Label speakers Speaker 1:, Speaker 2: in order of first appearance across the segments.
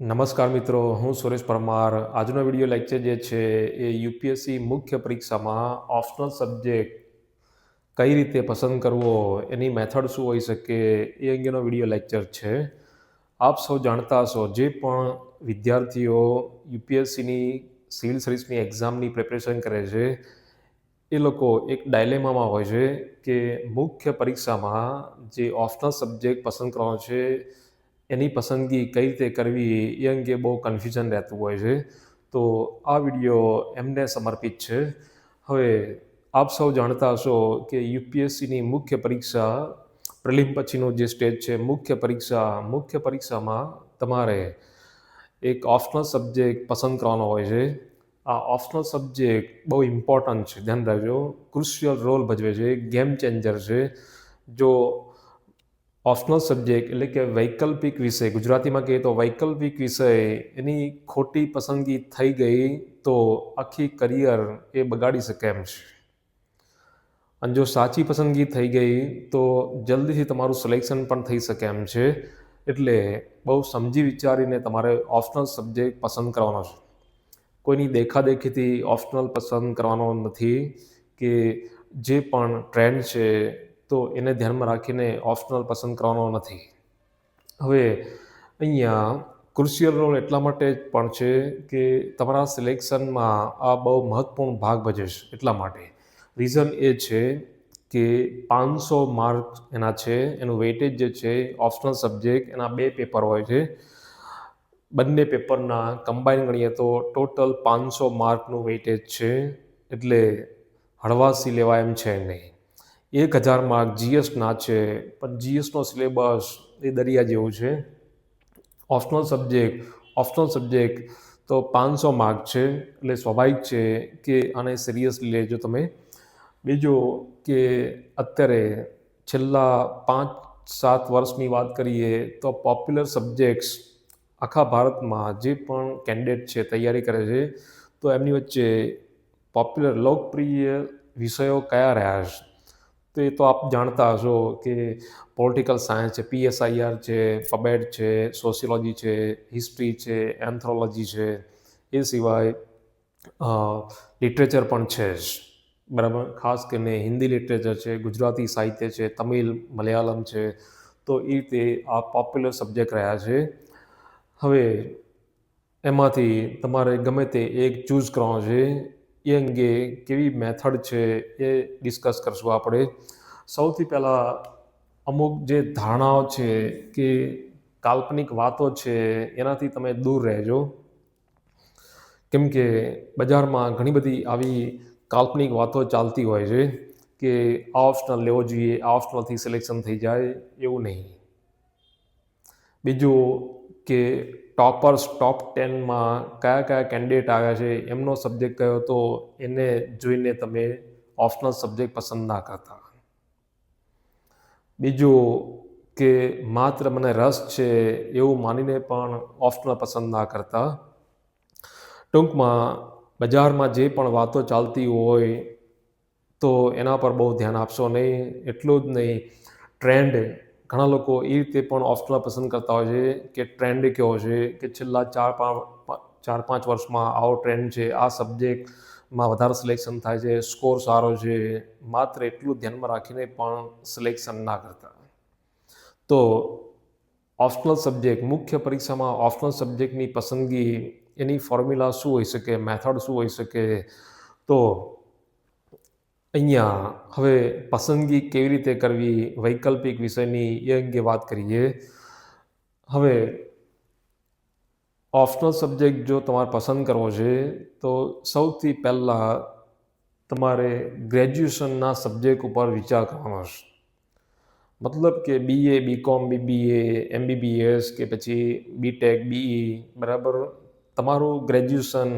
Speaker 1: નમસ્કાર મિત્રો, હું સુરેશ પરમાર. આજનો વિડીયો લેક્ચર જે છે એ યુપીએસસી મુખ્ય પરીક્ષામાં ઓપ્શનલ સબ્જેક્ટ કઈ રીતે પસંદ કરવો, એની મેથડ શું હોઈ શકે એ અંગેનો વિડીયો લેક્ચર છે. આપ સૌ જાણતા હશો, જે પણ વિદ્યાર્થીઓ યુપીએસસીની સિવિલ સર્વિસની એક્ઝામની પ્રિપરેશન કરે છે એ લોકો એક ડાયલેમામાં હોય છે કે મુખ્ય પરીક્ષામાં જે ઓપ્શનલ સબ્જેક્ટ પસંદ કરવાનો છે એની પસંદગી કઈ રીતે કરવી એ અંગે બહુ કન્ફ્યુઝન રહેતું હોય છે. તો આ વિડીયો એમને સમર્પિત છે. હવે આપ સૌ જાણતા હશો કે યુપીએસસીની મુખ્ય પરીક્ષા પ્રિલિમ પછીનો જે સ્ટેજ છે મુખ્ય પરીક્ષામાં તમારે એક ઓપ્શનલ સબ્જેક્ટ પસંદ કરવાનો હોય છે. આ ઓપ્શનલ સબ્જેક્ટ બહુ ઇમ્પોર્ટન્ટ છે, ધ્યાન રાખજો. ક્રુશિયલ રોલ ભજવે છે, ગેમ ચેન્જર છે. જો ઓપ્શનલ સબ્જેક્ટ એટલે કે વૈકલ્પિક વિષય, ગુજરાતીમાં કહીએ તો વૈકલ્પિક વિષય, એની ખોટી પસંદગી થઈ ગઈ તો આખી કરિયર એ બગાડી શકે એમ છે. અને જો સાચી પસંદગી થઈ ગઈ તો જલ્દીથી તમારું સિલેક્શન પણ થઈ શકે એમ છે. એટલે બહુ સમજી વિચારીને તમારે ઓપ્શનલ સબ્જેક્ટ પસંદ કરવાનો છે. કોઈની દેખાદેખીથી ઓપ્શનલ પસંદ કરવાનો નથી કે જે પણ ટ્રેન્ડ છે તો એને ધ્યાનમાં રાખીને ઓપ્શનલ પસંદ કરવાનો નથી. હવે અહીંયા ક્રુશિયલ રોલ એટલા માટે પણ છે કે તમારા સિલેક્શનમાં આ બહુ મહત્વપૂર્ણ ભાગ ભજવે છે. એટલા માટે રીઝન એ છે કે 500 માર્ક એના છે, એનું વેઇટેજ જે છે ઓપ્શનલ સબ્જેક્ટ એના 2 પેપર હોય છે. બંને પેપરના કમ્બાઈન ગણીએ તો ટોટલ 500 માર્કનું વેઇટેજ છે. એટલે હળવાશી લેવાય એમ છે નહીં. 1000 માર્ક જીએસના છે, પણ જીએસનો સિલેબસ એ દરિયા જેવું છે. ઓપ્શનલ સબ્જેક્ટ તો 500 માર્ક છે, એટલે સ્વાભાવિક છે કે આને સિરિયસલી લેજો તમે. બીજું કે અત્યારે છેલ્લા 5-7 વર્ષની વાત કરીએ તો પોપ્યુલર સબ્જેક્ટ્સ આખા ભારતમાં જે પણ કેન્ડિડેટ છે તૈયારી કરે છે તો એમની વચ્ચે પોપ્યુલર લોકપ્રિય વિષયો કયા રહ્યા છે તો એ તો આપ જાણતા હશો કે પોલિટિકલ સાયન્સ છે, પીએસઆઈઆર છે, પબેડ છે, સોશિયોલોજી છે, હિસ્ટ્રી છે, એન્થ્રોલોજી છે. એ સિવાય લિટરેચર પણ છે જ, બરાબર. ખાસ કરીને હિન્દી લિટરેચર છે, ગુજરાતી સાહિત્ય છે, તમિલ, મલયાલમ છે. તો એ રીતે આ પોપ્યુલર સબ્જેક્ટ રહ્યા છે. હવે એમાંથી તમારે ગમે તે એક ચૂઝ કરવાનો છે. એ અંગે કેવી મેથડ છે એ ડિસ્કસ કરશું આપણે. સૌથી પહેલાં અમુક જે ધારણાઓ છે કે કાલ્પનિક વાતો છે એનાથી તમે દૂર રહેજો. કેમ કે બજારમાં ઘણી બધી આવી કાલ્પનિક વાતો ચાલતી હોય છે કે આ ઓપ્શનલ લેવો જોઈએ, આ ઓપ્શનલથી સિલેક્શન થઈ જાય, એવું નહીં. બીજું કે ટોપ 10માં કયા કેન્ડિડેટ આવ્યા છે, એમનો સબ્જેક્ટ કયો હતો, એને જોઈને તમે ઓપ્શનલ સબ્જેક્ટ પસંદ ના કરતા. બીજું કે માત્ર મને રસ છે એવું માનીને પણ ઓપ્શનલ પસંદ ના કરતા. ટૂંકમાં બજારમાં જે પણ વાતો ચાલતી હોય તો એના પર બહુ ધ્યાન આપશો નહીં. એટલું જ નહીં, ટ્રેન્ડ ઘણા લોકો એ રીતે પણ ઓપ્શનલ પસંદ કરતા હોય છે કે ટ્રેન્ડ કેવો છે કે છેલ્લા 4-5 વર્ષમાં આવો ટ્રેન્ડ છે, આ સબ્જેક્ટમાં વધારે સિલેક્શન થાય છે, સ્કોર સારો છે, માત્ર એટલું ધ્યાનમાં રાખીને પણ સિલેક્શન ના કરતા. તો ઓપ્શનલ સબ્જેક્ટ, મુખ્ય પરીક્ષામાં ઓપ્શનલ સબ્જેક્ટની પસંદગી, એની ફોર્મ્યુલા શું હોઈ શકે, મેથડ શું હોઈ શકે, તો અહીંયા હવે પસંદગી કેવી રીતે કરવી વૈકલ્પિક વિષયની એ અંગે વાત કરીએ. હવે ઓપ્શનલ સબ્જેક્ટ જો તમારે પસંદ કરવો છે તો સૌથી પહેલાં તમારે ગ્રેજ્યુએશનના સબ્જેક્ટ ઉપર વિચાર કરવાનો છે. મતલબ કે બીએ, બીકોમ, બીબીએ, એમબીબીએસ કે પછી બીટેક, બીઈ, બરાબર. તમારું ગ્રેજ્યુએશન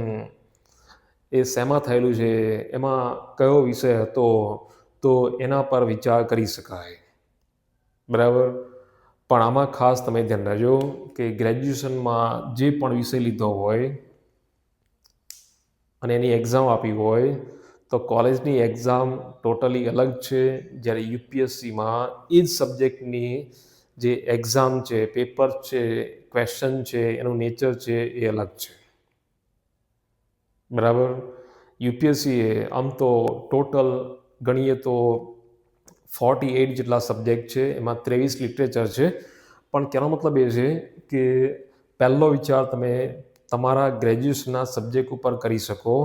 Speaker 1: એ શેમાં થયેલું છે, એમાં કયો વિષય હતો, તો એના પર વિચાર કરી શકાય, બરાબર. પણ આમાં ખાસ તમે ધ્યાન રાખજો કે ગ્રેજ્યુએશનમાં જે પણ વિષય લીધો હોય અને એની એક્ઝામ આપી હોય તો કોલેજની એક્ઝામ ટોટલી અલગ છે, જ્યારે યુપીએસસીમાં એ જ સબ્જેક્ટની જે એક્ઝામ છે, પેપર છે, ક્વેશ્ચન છે, એનું નેચર છે એ અલગ છે. બરાબર. યુપીએસસીએ આમ તો ટોટલ ગણીએ તો 48 જેટલા સબ્જેક્ટ છે, એમાં 23 લિટરેચર છે. પણ તેનો મતલબ એ છે કે પહેલો વિચાર તમે તમારા ગ્રેજ્યુએશનના સબ્જેક્ટ ઉપર કરી શકો.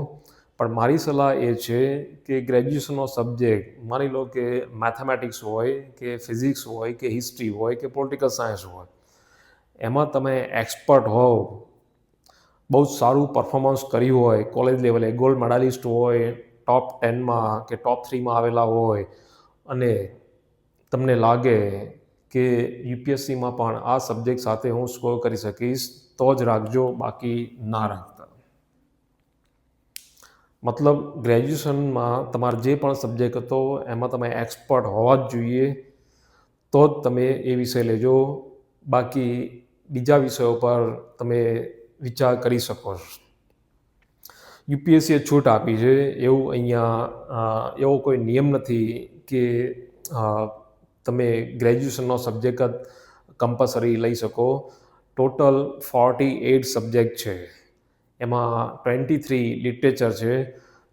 Speaker 1: પણ મારી સલાહ એ છે કે ગ્રેજ્યુએશનનો સબ્જેક્ટ માની લો કે મેથેમેટિક્સ હોય કે ફિઝિક્સ હોય કે હિસ્ટ્રી હોય કે પોલિટિકલ સાયન્સ હોય, એમાં તમે એક્સપર્ટ હોવ, બહુ જ સારું પરફોર્મન્સ કર્યું હોય, કોલેજ લેવલે ગોલ્ડ મેડાલિસ્ટ હોય, ટોપ 10માં કે ટોપ 3માં આવેલા હોય, અને તમને લાગે કે યુપીએસસીમાં પણ આ સબ્જેક્ટ સાથે હું સ્કોર કરી શકીશ, તો જ રાખજો, બાકી ના રાખતા. મતલબ ગ્રેજ્યુએશનમાં તમારે જે પણ સબ્જેક્ટ હતો એમાં તમે એક્સપર્ટ હોવા જ જોઈએ, તો જ તમે એ વિષય લેજો. બાકી બીજા વિષયો પર તમે વિચાર કરી શકો છો. યુપીએસસીએ છૂટ આપી છે, એવું અહીંયા એવો કોઈ નિયમ નથી કે તમે ગ્રેજ્યુએશનનો સબ્જેક્ટ જ કમ્પલસરી લઈ શકો. ટોટલ 48 સબ્જેક્ટ છે, એમાં 23 લિટરેચર છે.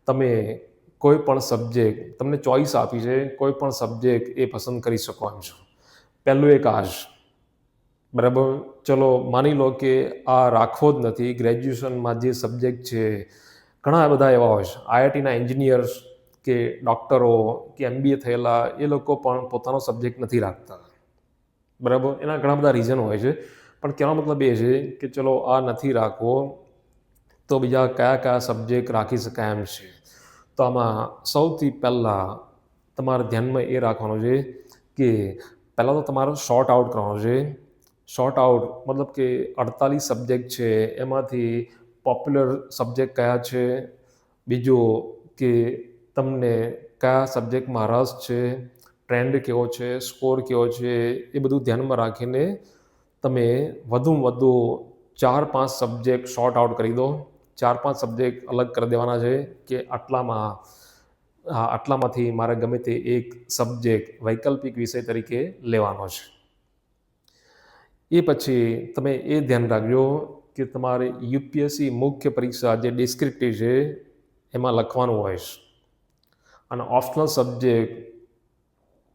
Speaker 1: તમે કોઈ પણ સબ્જેક્ટ, તમને ચોઈસ આપી છે, કોઈ પણ સબ્જેક્ટ એ પસંદ કરી શકો એમ છો. પહેલું એક આ જ. બરાબર. ચલો માની લો કે આ રાખવો જ નથી. ગ્રેજ્યુએશનમાં જે સબ્જેક્ટ છે ઘણા બધા એવા હોય છે, આઈઆઈટીના એન્જિનિયર્સ કે ડૉક્ટરો કે એમબીએ થયેલા એ લોકો પણ પોતાનો સબ્જેક્ટ નથી રાખતા. બરાબર. એના ઘણા બધા રીઝન હોય છે, પણ કહેવાનો મતલબ એ છે કે ચલો આ નથી રાખવો તો બીજા કયા કયા સબ્જેક્ટ રાખી શકાય એમ છે. તો આમાં સૌથી પહેલાં તમારે ધ્યાનમાં એ રાખવાનું છે કે પહેલાં તો તમારે શોર્ટ આઉટ કરવાનું છે. શોર્ટ આઉટ મતલબ કે 48 સબ્જેક્ટ છે, એમાંથી પોપ્યુલર સબ્જેક્ટ કયા છે, બીજું કે તમને કયા સબ્જેક્ટમાં રસ છે, ટ્રેન્ડ કેવો છે, સ્કોર કેવો છે, એ બધું ધ્યાનમાં રાખીને તમે વધુમાં વધુ 4-5 સબ્જેક્ટ શોર્ટ આઉટ કરી દો. 4-5 સબ્જેક્ટ અલગ કરી દેવાના છે કે આટલામાંથી મારે ગમે તે એક સબ્જેક્ટ વૈકલ્પિક વિષય તરીકે લેવાનો છે. એ પછી તમે એ ધ્યાન રાખજો કે તમારે યુપીએસસી મુખ્ય પરીક્ષા જે ડિસ્ક્રિપ્ટિવ છે એમાં લખવાનું હોય છે, અને ઓપ્શનલ સબ્જેક્ટ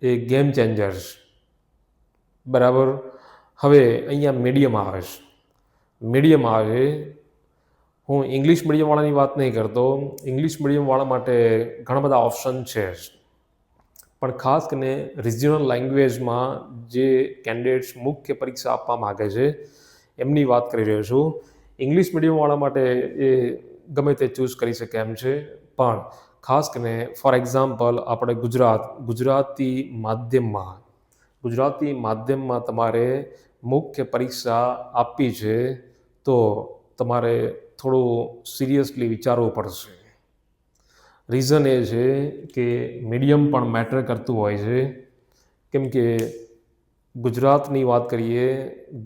Speaker 1: એ ગેમ ચેન્જર્સ. બરાબર. હવે અહીંયા મીડિયમ આવે છે. મીડિયમ આવે, હું ઇંગ્લિશ મીડિયમવાળાની વાત નહીં કરતો. ઇંગ્લિશ મીડિયમવાળા માટે ઘણા બધા ઓપ્શન છે, પણ ખાસ કરીને રિજનલ લેંગ્વેજમાં જે કેન્ડિડેટ્સ મુખ્ય પરીક્ષા આપવા માગે છે એમની વાત કરી રહ્યો છું. ઇંગ્લિશ મીડિયમવાળા માટે એ ગમે તે ચૂઝ કરી શકે એમ છે, પણ ખાસ કરીને ફોર એક્ઝામ્પલ આપણે ગુજરાતી માધ્યમમાં તમારે મુખ્ય પરીક્ષા આપવી છે, તો તમારે થોડું સિરિયસલી વિચારવું પડશે. રીઝન એ છે કે મીડિયમ પણ મેટર કરતું હોય છે. કેમ કે ગુજરાતની વાત કરીએ,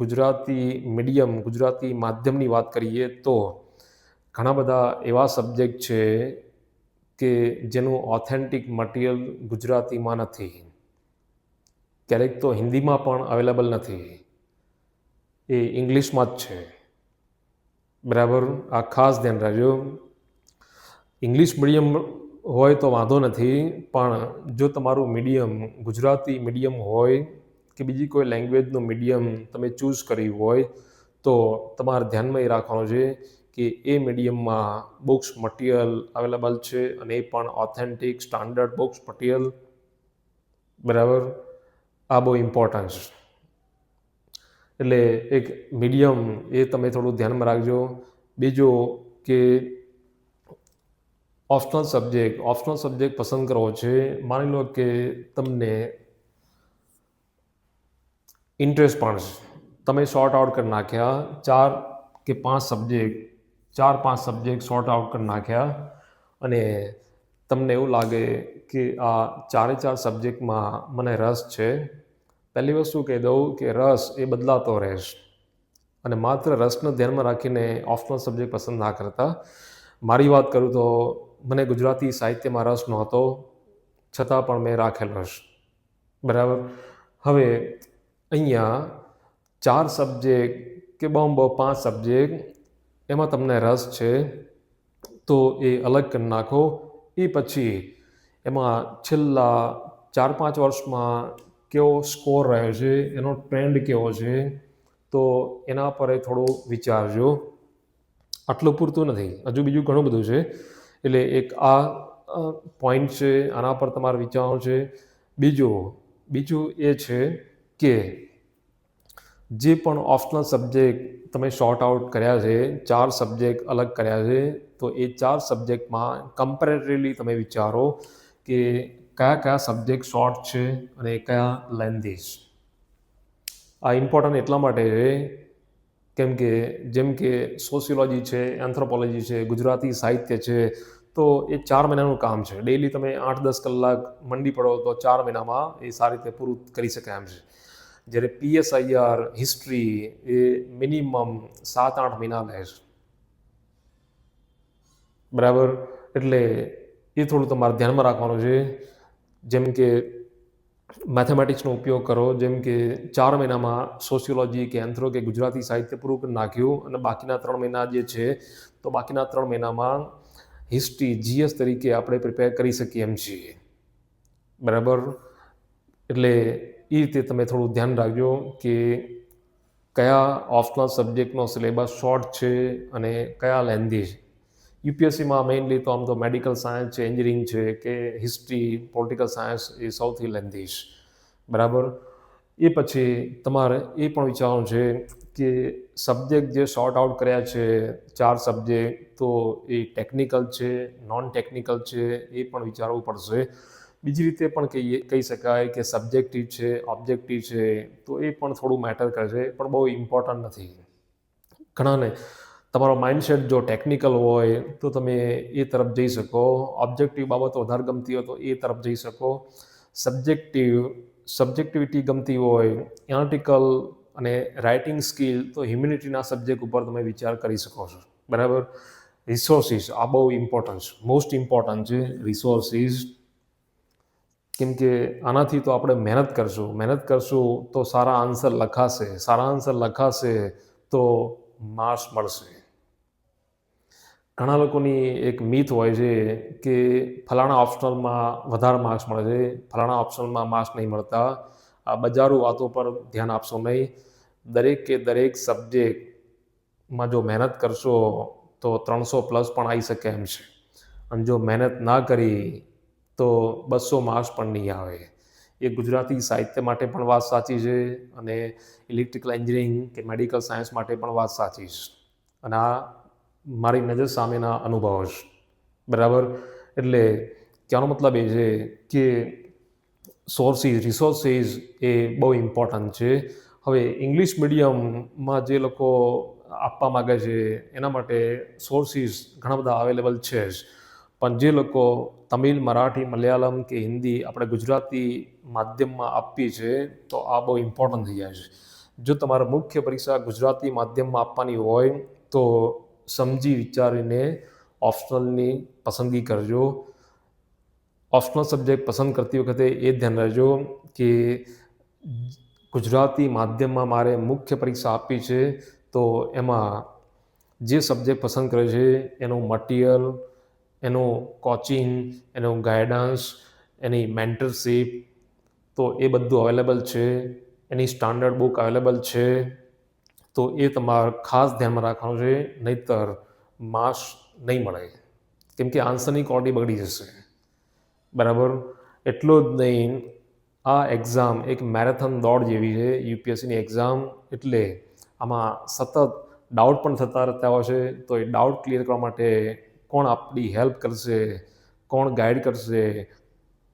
Speaker 1: ગુજરાતી મીડિયમ, ગુજરાતી માધ્યમની વાત કરીએ તો ઘણા બધા એવા સબ્જેક્ટ છે કે જેનું ઓથેન્ટિક મટીરિયલ ગુજરાતીમાં નથી, ક્યારેક તો હિન્દીમાં પણ અવેલેબલ નથી, એ ઇંગ્લિશમાં જ છે. બરાબર. આ ખાસ ધ્યાન રાખજો. ઇંગ્લિશ મીડિયમ હોય તો વાંધો નથી, પણ જો તમારું મીડિયમ ગુજરાતી મીડિયમ હોય કે બીજી કોઈ લેંગ્વેજનું મીડિયમ તમે ચૂઝ કર્યું હોય, તો તમારે ધ્યાનમાં એ રાખવાનું છે કે એ મીડિયમમાં બુક્સ મટીરિયલ અવેલેબલ છે, અને એ પણ ઓથેન્ટિક સ્ટાન્ડર્ડ બુક્સ મટીરિયલ. બરાબર. આ બહુ ઇમ્પોર્ટન્ટ છે. એટલે એક મીડિયમ એ તમે થોડું ધ્યાનમાં રાખજો. બીજું કે ઓપ્શનલ સબ્જેક્ટ પસંદ કરવો છે. માની લો કે તમને ઇન્ટરેસ્ટ પણ છે, તમે શોર્ટ આઉટ કરી નાખ્યા 4-5 સબ્જેક્ટ શોર્ટ આઉટ કરી નાખ્યા, અને તમને એવું લાગે કે આ 4 સબ્જેક્ટમાં મને રસ છે. પહેલી વસ્તુ કહી દઉં કે રસ એ બદલાતો રહેશે, અને માત્ર રસને ધ્યાનમાં રાખીને ઓપ્શનલ સબ્જેક્ટ પસંદ ના કરતા. મારી વાત કરું તો મને ગુજરાતી સાહિત્યમાં રસ નહોતો, છતાં પણ મેં રાખેલો છે. બરાબર. હવે અહીંયા 4 સબ્જેક્ટ કે બહુ 5 સબ્જેક્ટ એમાં તમને રસ છે તો એ અલગ કરી નાખો. એ પછી એમાં છેલ્લા 4-5 વર્ષમાં કેવો સ્કોર રહ્યો છે, એનો ટ્રેન્ડ કેવો છે, તો એના પર થોડું વિચારજો. આટલું પૂરતું નથી, હજુ બીજું ઘણું બધું છે. એટલે એક આ પોઈન્ટ છે, આના પર તમારે વિચારવાનું છે. બીજું એ છે કે જે પણ ઓપ્શનલ સબ્જેક્ટ તમે શોર્ટ આઉટ કર્યા છે, 4 સબ્જેક્ટ અલગ કર્યા છે, તો એ 4 સબ્જેક્ટમાં કમ્પેરેટિવલી તમે વિચારો કે કયા સબ્જેક્ટ શોર્ટ છે અને કયા લેન્ધી છે. આ ઇમ્પોર્ટન્ટ એટલા માટે છે કેમ કે જેમ કે સોશિયોલોજી છે, એન્થ્રોપોલોજી છે, ગુજરાતી સાહિત્ય છે, તો એ 4 મહિનાનું કામ છે. ડેઈલી તમે 8-10 કલાક મંડી પડો તો 4 મહિનામાં એ સારી રીતે પૂરું કરી શકાય એમ છે. જ્યારે PSIR હિસ્ટ્રી એ મિનિમમ 7-8 મહિના લે છે. બરાબર, એટલે એ થોડું તમારે ધ્યાનમાં રાખવાનું છે. જેમ કે મેથેમેટિક્સનો ઉપયોગ કરો, જેમ કે 4 મહિનામાં સોશિયોલોજી કે એન્થ્રો કે ગુજરાતી સાહિત્ય પૂરું કરી નાખ્યું અને બાકીના 3 મહિના જે છે, તો બાકીના 3 મહિનામાં હિસ્ટ્રી GS તરીકે આપણે પ્રિપેર કરી શકીએ એમ છીએ. બરાબર, એટલે એ રીતે તમે થોડું ધ્યાન રાખજો કે કયા ઓપ્શનલ સબ્જેક્ટનો સિલેબસ શોર્ટ છે અને કયા લેન્ધી છે. યુપીએસસીમાં મેઇનલી તો આમ તો મેડિકલ સાયન્સ છે, એન્જિનિયરિંગ છે કે હિસ્ટ્રી, પોલિટિકલ સાયન્સ એ સૌથી લેન્ધી છે. બરાબર, એ પછી તમારે એ પણ વિચારવાનું છે કે સબ્જેક્ટ જે શોર્ટ આઉટ કર્યા છે 4 સબ્જેક્ટ, તો એ ટેકનિકલ છે, નોન ટેકનિકલ છે, એ પણ વિચારવું પડશે. બીજી રીતે પણ કહી શકાય કે સબ્જેક્ટિવ છે, ઓબ્જેક્ટિવ છે, તો એ પણ થોડું મેટર કરે છે, પણ બહુ ઇમ્પોર્ટન્ટ નથી. ઘણાને તમારો માઇન્ડસેટ જો ટેકનિકલ હોય તો તમે એ તરફ જઈ શકો, ઓબ્જેક્ટિવ બાબતો વધારે ગમતી હોય તો એ તરફ જઈ શકો. સબ્જેક્ટિવિટી ગમતી હોય, એનાલિટિકલ અને રાઇટિંગ સ્કિલ, તો હ્યુમેનિટીના સબ્જેક્ટ ઉપર તમે વિચાર કરી શકો છો. બરાબર, રિસોર્સિસ આ બહુ ઇમ્પોર્ટન્ટ છે, મોસ્ટ ઇમ્પોર્ટન્ટ છે રિસોર્સિસ. કેમ કે આનાથી તો આપણે મહેનત કરશું તો સારા આન્સર લખાશે તો માર્ક્સ મળશે. ઘણા લોકોની એક મિથ હોય છે કે ફલાણા ઓપ્શનલમાં વધારે માર્ક્સ મળે છે, ફલાણા ઓપ્શનલમાં માર્ક્સ નહીં મળતા. આ બજારું વાતો પર ધ્યાન આપશો નહીં. દરેક સબ્જેક્ટમાં જો મહેનત કરશો તો 300+ પણ આવી શકે એમ છે. અને જો મહેનત ના કરી તો 200 માર્ક્સ પણ નહીં આવે. એ ગુજરાતી સાહિત્ય માટે પણ વાત સાચી છે અને ઇલેક્ટ્રિકલ એન્જિનિયરિંગ કે મેડિકલ સાયન્સ માટે પણ વાત સાચી છે. અને આ મારી નજર સામેના અનુભવો છે. બરાબર, એટલે કહેવાનો મતલબ એ છે કે રિસોર્સિસ એ બહુ ઇમ્પોર્ટન્ટ છે. હવે ઇંગ્લિશ મીડિયમમાં જે લોકો આપવા માગે છે એના માટે સોર્સિસ ઘણા બધા અવેલેબલ છે જ. પણ જે લોકો તમિલ, મરાઠી, મલયાલમ કે હિન્દી આપણે ગુજરાતી માધ્યમમાં આપવી છે, તો આ બહુ ઇમ્પોર્ટન્ટ થઈ જાય છે. જો તમારે મુખ્ય પરીક્ષા ગુજરાતી માધ્યમમાં આપવાની હોય તો સમજી વિચારીને ઓપ્શનલની પસંદગી કરજો. ઓપ્શનલ સબ્જેક્ટ પસંદ કરતી વખતે એ ધ્યાન રાખજો કે ગુજરાતી માધ્યમમાં મારે મુખ્ય પરીક્ષા આપવી છે, તો એમાં જે સબ્જેક્ટ પસંદ કરે છે એનું મટીરિયલ, એનું કોચિંગ, એનું ગાઈડન્સ, એની મેન્ટરશીપ, તો એ બધું અવેલેબલ છે. એની સ્ટાન્ડર્ડ બુક અવેલેબલ છે. તો એ તમારે ખાસ ધ્યાનમાં રાખવાનું છે, નહીંતર માર્ક્સ નહીં મળે. કેમ કે આન્સરની ક્વોલિટી બગડી જશે. બરાબર, એટલું જ નહીં, આ એક્ઝામ એક મેરેથોન દોડ જેવી છે યુપીએસસીની એક્ઝામ. એટલે આમાં સતત ડાઉટ પણ થતા રહેતા હોય છે. તો એ ડાઉટ ક્લિયર કરવા માટે કોણ આપણી હેલ્પ કરશે, કોણ ગાઈડ કરશે,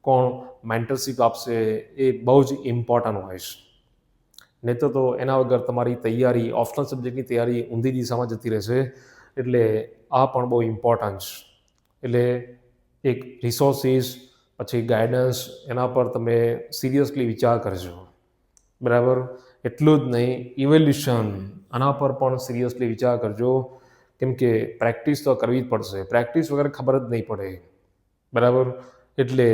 Speaker 1: કોણ મેન્ટરશીપ આપશે, એ બહુ જ ઇમ્પોર્ટન્ટ હોય છે. નહીં તો એના વગર તમારી તૈયારી, ઓપ્શનલ સબ્જેક્ટની તૈયારી ઊંધી દિશામાં જતી રહેશે. એટલે આ પણ બહુ ઇમ્પોર્ટન્ટ છે. એટલે એક રિસોર્સિસ પછી ગાઈડન્સ, એના પર તમે સિરિયસલી વિચાર કરજો. બરાબર, એટલું જ નહીં, ઇવેલ્યુશન આના પર પણ સિરિયસલી વિચાર કરજો. કેમ કે પ્રેક્ટિસ તો કરવી જ પડશે. પ્રેક્ટિસ વગર ખબર જ નહીં પડે. બરાબર, એટલે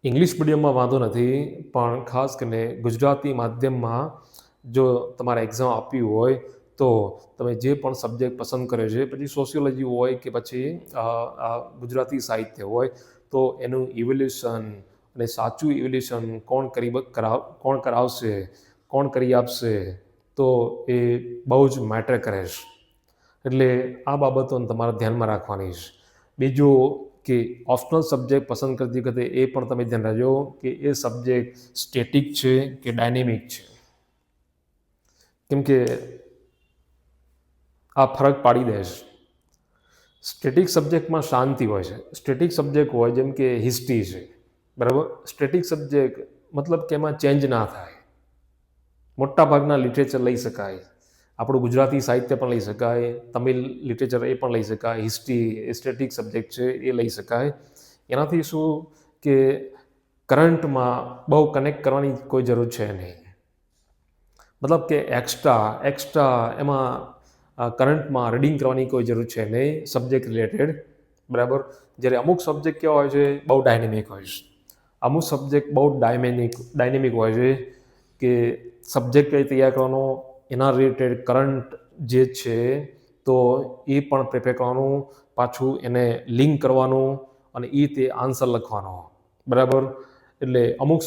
Speaker 1: ઇંગ્લિશ મીડિયમમાં વાંધો નથી, પણ ખાસ કરીને ગુજરાતી માધ્યમમાં જો તમારે એક્ઝામ આપવી હોય તો તમે જે પણ સબ્જેક્ટ પસંદ કર્યો છે, પછી સોશિયોલોજી હોય કે પછી ગુજરાતી સાહિત્ય હોય, તો એનું ઇવેલ્યુશન અને સાચું ઇવેલ્યુશન કોણ કરાવશે, કોણ કરી આપશે, તો એ બહુ જ મેટર કરે છે. એટલે આ બાબતોને તમારે ધ્યાનમાં રાખવાની છે. બીજું કે ઓપ્શનલ સબ્જેક્ટ પસંદ કરતી વખતે એ પણ તમે ધ્યાન રાખજો કે એ સબ્જેક્ટ સ્ટેટિક છે કે ડાયનેમિક છે. કેમ કે આ ફરક પાડી દે છે. સ્ટેટિક સબ્જેક્ટમાં શાંતિ હોય છે. સ્ટેટિક સબ્જેક્ટ હોય જેમ કે હિસ્ટ્રી છે, બરાબર. સ્ટેટિક સબ્જેક્ટ મતલબ કે એમાં ચેન્જ ના થાય. મોટાભાગના લિટરેચર લઈ શકાય, આપણું ગુજરાતી સાહિત્ય પણ લઈ શકાય, તમિલ લિટરેચર એ પણ લઈ શકાય, હિસ્ટ્રી એ સ્ટેટિક સબ્જેક્ટ છે એ લઈ શકાય. એનાથી શું કે કરંટમાં બહુ કનેક્ટ કરવાની કોઈ જરૂર છે નહીં. મતલબ કે એક્સ્ટ્રા એમાં કરંટમાં રીડિંગ કરવાની કોઈ જરૂર છે નહીં સબ્જેક્ટ રિલેટેડ, બરાબર. જ્યારે અમુક સબ્જેક્ટ કેવા હોય છે, બહુ ડાયનેમિક હોય છે. અમુક સબ્જેક્ટ બહુ ડાયનેમિક હોય છે કે સબ્જેક્ટ કઈ તૈયાર કરવાનો, એના રિલેટેડ કરંટ જે છે તો એ પણ પ્રિપેર કરવાનું, પાછું એને લિંક કરવાનું અને એ તે આન્સર લખવાનો, બરાબર. એટલે અમુક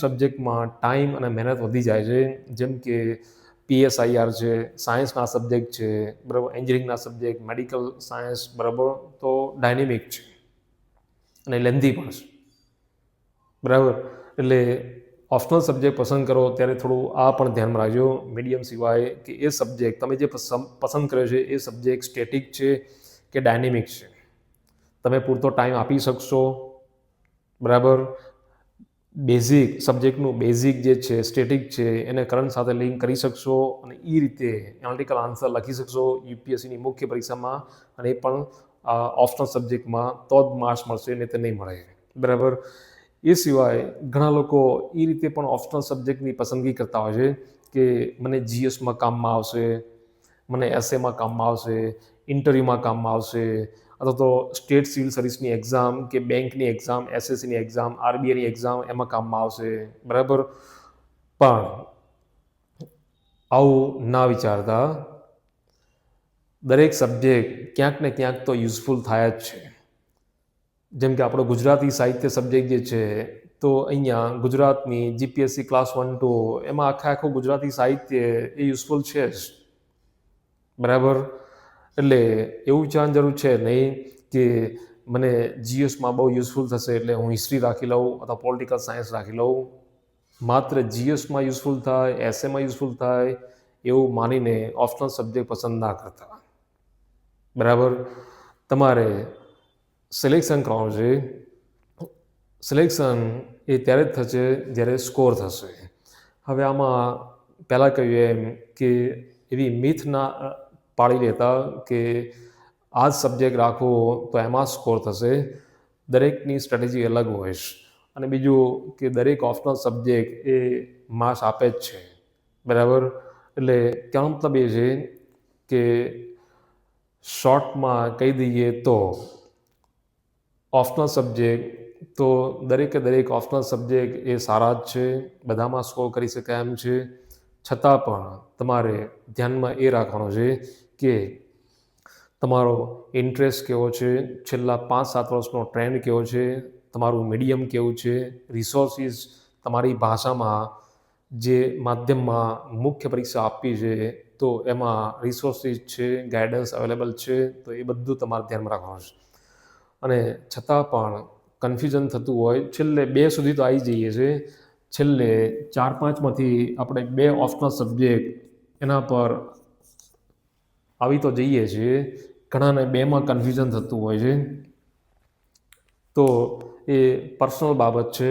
Speaker 1: સબ્જેક્ટમાં ટાઈમ અને મહેનત વધી જાય છે, જેમ કે PSIR છે, સાયન્સના સબ્જેક્ટ છે, બરાબર, એન્જિનિયરિંગના સબ્જેક્ટ, મેડિકલ સાયન્સ, બરાબર, તો ડાયનેમિક છે અને લેન્ધી પણ છે, બરાબર. એટલે ઓપ્શનલ સબ્જેક્ટ પસંદ કરો ત્યારે થોડું આ પણ ધ્યાનમાં રાખજો મીડિયમ સિવાય કે એ સબ્જેક્ટ તમે જે પસંદ કર્યો છે એ સબ્જેક્ટ સ્ટેટિક છે કે ડાયનેમિક છે. તમે પૂરતો ટાઈમ આપી શકશો, બરાબર. સબ્જેક્ટનું બેઝિક જે છે સ્ટેટિક છે એને કરંટ સાથે લિંક કરી શકશો અને એ રીતે એનાલિટિકલ આન્સર લખી શકશો UPSCની મુખ્ય પરીક્ષામાં, અને એ પણ ઓપ્શનલ સબ્જેક્ટમાં, તો જ માર્ક્સ મળશે, નહીં તો નહીં મળે, બરાબર. એ સિવાય ઘણા લોકો એ રીતે પણ ઓપ્શનલ સબ્જેક્ટની પસંદગી કરતા હોય છે કે મને GSમાં કામમાં આવશે, મને એસએમાં કામમાં આવશે, ઇન્ટરવ્યૂમાં કામમાં આવશે, અથવા તો સ્ટેટ સિવિલ સર્વિસની એક્ઝામ કે બેંકની એક્ઝામ, SSCની એક્ઝામ, RBIની એક્ઝામ એમાં કામમાં આવશે, બરાબર. પણ આવું ના વિચારતા, દરેક સબ્જેક્ટ ક્યાંક ને ક્યાંક તો યુઝફુલ થાય જ છે. જેમ કે આપણો ગુજરાતી સાહિત્ય સબ્જેક્ટ જે છે, તો અહીંયા ગુજરાતની GPSC ક્લાસ 1-2 એમાં આખું ગુજરાતી સાહિત્ય એ યુઝફુલ છે જ, બરાબર. એટલે એવું વિચારવાની જરૂર છે નહીં કે મને GSમાં બહુ યુઝફુલ થશે એટલે હું હિસ્ટ્રી રાખી લઉં અથવા પોલિટિકલ સાયન્સ રાખી લઉં. માત્ર GSમાં યુઝફુલ થાય, એસએમાં યુઝફુલ થાય એવું માનીને ઓપ્શનલ સબ્જેક્ટ પસંદ ના કરતા, બરાબર. તમારે સિલેક્શન કરવાનું છે. સિલેક્શન એ ત્યારે જ થશે જ્યારે સ્કોર થશે. હવે આમાં પહેલાં કહ્યું એમ કે એવી મિથ ના પાડી લેતા કે આ જ સબ્જેક્ટ રાખવો તો એમાં સ્કોર થશે. દરેકની સ્ટ્રેટેજી અલગ હોય છે. અને બીજું કે દરેક ઓપ્શનલ સબ્જેક્ટ એ માર્ક્સ આપે જ છે, બરાબર. એટલે કહેવાનો મતલબ એ છે કે શોર્ટમાં કહી દઈએ તો ઓપ્શનલ સબ્જેક્ટ તો દરેક ઓપ્શનલ સબ્જેક્ટ એ સારા જ છે, બધામાં સ્કોર કરી શકાય એમ છે. છતાં પણ તમારે ધ્યાનમાં એ રાખવાનું છે કે તમારો ઇન્ટરેસ્ટ કેવો છે, છેલ્લા 5-7 વર્ષનો ટ્રેન્ડ કેવો છે, તમારું મીડિયમ કેવું છે, રિસોર્સિસ તમારી ભાષામાં જે માધ્યમમાં મુખ્ય પરીક્ષા આપવી છે તો એમાં રિસોર્સિસ છે, ગાઈડન્સ અવેલેબલ છે, તો એ બધું તમારે ધ્યાનમાં રાખવાનું છે. અને છતાં પણ કન્ફ્યુઝન થતું હોય, છેલ્લે 2 સુધી તો આવી જઈએ છે, છેલ્લે 4-5માંથી આપણે 2 ઓપ્શનલ સબ્જેક્ટ એના પર આવી તો જઈએ છીએ. ઘણાને 2માં કન્ફ્યુઝન થતું હોય છે, તો એ પર્સનલ બાબત છે.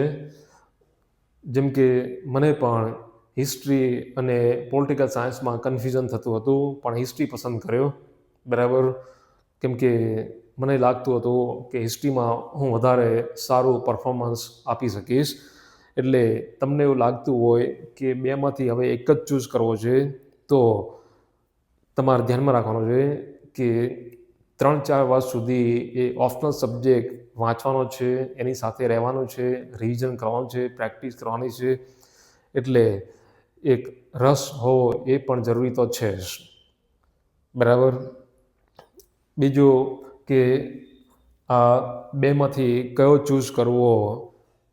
Speaker 1: જેમ કે મને પણ હિસ્ટ્રી અને પોલિટિકલ સાયન્સમાં કન્ફ્યુઝન થતું હતું, પણ હિસ્ટ્રી પસંદ કર્યો, બરાબર. કેમ કે મને લાગતું હતું કે હિસ્ટ્રીમાં હું વધારે સારું પરફોર્મન્સ આપી શકીશ. એટલે તમને એવું લાગતું હોય કે 2માંથી હવે એક જ ચૂઝ કરવો છે, તો તમારે ધ્યાનમાં રાખવાનું છે કે 3-4 વર્ષ સુધી એ ઓપ્શનલ સબ્જેક્ટ વાંચવાનો છે, એની સાથે રહેવાનું છે, રિવિઝન કરવાનું છે, પ્રેક્ટિસ કરવાની છે. એટલે એક રસ હોવો એ પણ જરૂરી તો છે જ. બરાબર. બીજું કે આ બેમાંથી કયો ચૂઝ કરવો,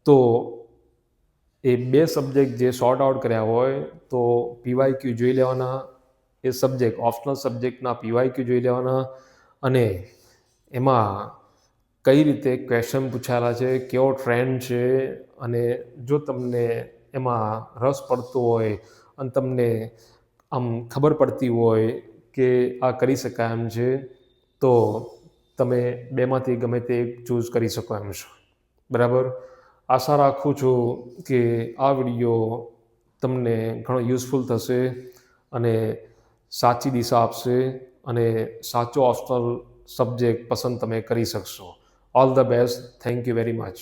Speaker 1: તો એ બે સબ્જેક્ટ જે સોર્ટ આઉટ કર્યા હોય તો PYQ જોઈ લેવાના, એ સબ્જેક્ટ ઓપ્શનલ સબ્જેક્ટના PYQ જોઈ લેવાના, અને એમાં કઈ રીતે ક્વેશ્ચન પૂછાયેલા છે, કેવો ટ્રેન્ડ છે, અને જો તમને એમાં રસ પડતો હોય અને તમને આમ ખબર પડતી હોય કે આ કરી શકાય એમ છે, તો તમે બેમાંથી ગમે તે એક ચૂઝ કરી શકો એમ છો. બરાબર. આશા રાખું છું કે આ વિડીયો તમને ઘણો યુઝફુલ થશે અને સાચી દિશા આપશે અને સાચો ઓપ્શનલ સબ્જેક્ટ પસંદ તમે કરી શકશો. All the best. Thank you very much.